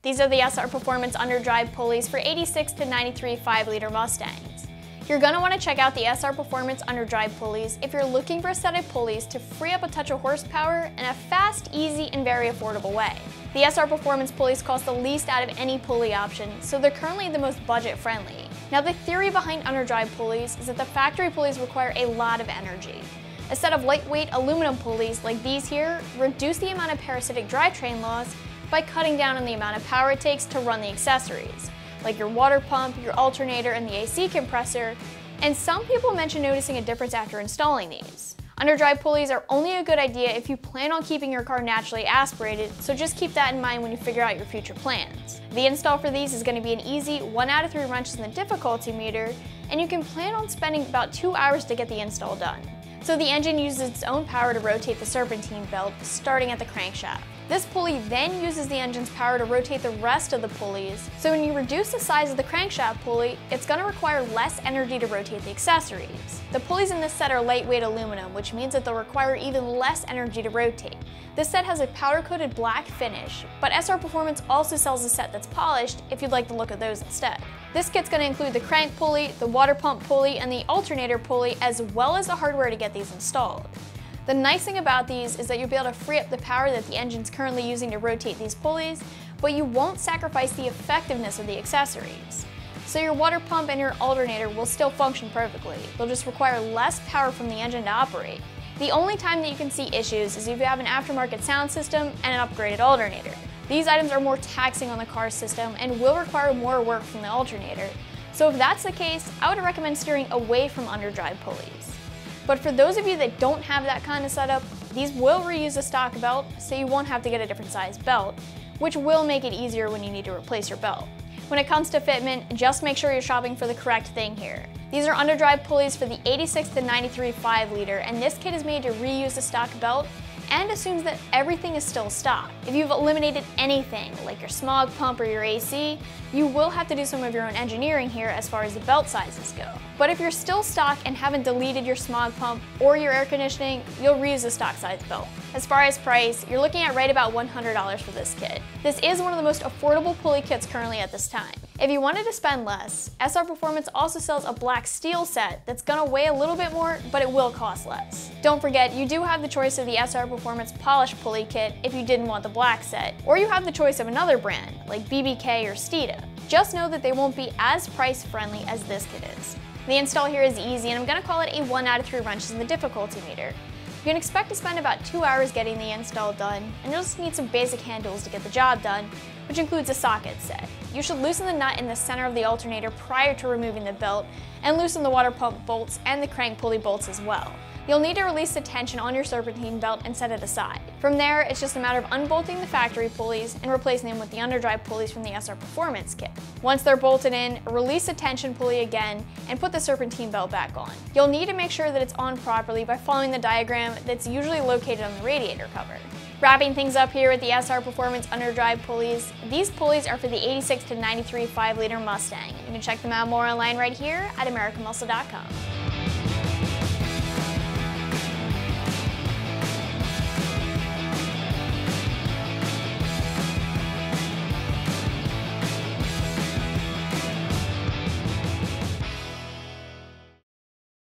These are the SR Performance Underdrive Pulleys for 86 to 93 5-liter Mustangs. You're going to want to check out the SR Performance Underdrive Pulleys if you're looking for a set of pulleys to free up a touch of horsepower in a fast, easy, and very affordable way. The SR Performance Pulleys cost the least out of any pulley option, so they're currently the most budget-friendly. Now, the theory behind underdrive pulleys is that the factory pulleys require a lot of energy. A set of lightweight aluminum pulleys like these here reduce the amount of parasitic drivetrain loss by cutting down on the amount of power it takes to run the accessories, like your water pump, your alternator, and the AC compressor, and some people mention noticing a difference after installing these. Underdrive pulleys are only a good idea if you plan on keeping your car naturally aspirated, so just keep that in mind when you figure out your future plans. The install for these is going to be an easy 1 out of 3 wrenches in the difficulty meter, and you can plan on spending about 2 hours to get the install done. So the engine uses its own power to rotate the serpentine belt, starting at the crankshaft. This pulley then uses the engine's power to rotate the rest of the pulleys, so when you reduce the size of the crankshaft pulley, it's going to require less energy to rotate the accessories. The pulleys in this set are lightweight aluminum, which means that they'll require even less energy to rotate. This set has a powder-coated black finish, but SR Performance also sells a set that's polished if you'd like to look at those instead. This kit's going to include the crank pulley, the water pump pulley, and the alternator pulley, as well as the hardware to get these installed. The nice thing about these is that you'll be able to free up the power that the engine's currently using to rotate these pulleys, but you won't sacrifice the effectiveness of the accessories. So your water pump and your alternator will still function perfectly. They'll just require less power from the engine to operate. The only time that you can see issues is if you have an aftermarket sound system and an upgraded alternator. These items are more taxing on the car's system and will require more work from the alternator. So if that's the case, I would recommend steering away from underdrive pulleys. But for those of you that don't have that kind of setup, these will reuse a stock belt, so you won't have to get a different size belt, which will make it easier when you need to replace your belt. When it comes to fitment, just make sure you're shopping for the correct thing here. These are underdrive pulleys for the 86 to 93 5-liter, and this kit is made to reuse the stock belt and assumes that everything is still stock. If you've eliminated anything, like your smog pump or your AC, you will have to do some of your own engineering here as far as the belt sizes go. But if you're still stock and haven't deleted your smog pump or your air conditioning, you'll reuse the stock size belt. As far as price, you're looking at right about $100 for this kit. This is one of the most affordable pulley kits currently at this time. If you wanted to spend less, SR Performance also sells a black steel set that's gonna weigh a little bit more, but it will cost less. Don't forget, you do have the choice of the SR Performance polished pulley kit if you didn't want the black set, or you have the choice of another brand, like BBK or Steeda. Just know that they won't be as price friendly as this kit is. The install here is easy, and I'm gonna call it a 1 out of 3 wrenches in the difficulty meter. You can expect to spend about 2 hours getting the install done, and you'll just need some basic hand tools to get the job done, which includes a socket set. You should loosen the nut in the center of the alternator prior to removing the belt, and loosen the water pump bolts and the crank pulley bolts as well. You'll need to release the tension on your serpentine belt and set it aside. From there, it's just a matter of unbolting the factory pulleys and replacing them with the underdrive pulleys from the SR Performance kit. Once they're bolted in, release the tension pulley again and put the serpentine belt back on. You'll need to make sure that it's on properly by following the diagram that's usually located on the radiator cover. Wrapping things up here with the SR Performance Underdrive Pulleys, these pulleys are for the 86 to 93 5-liter Mustang. You can check them out more online right here at AmericanMuscle.com.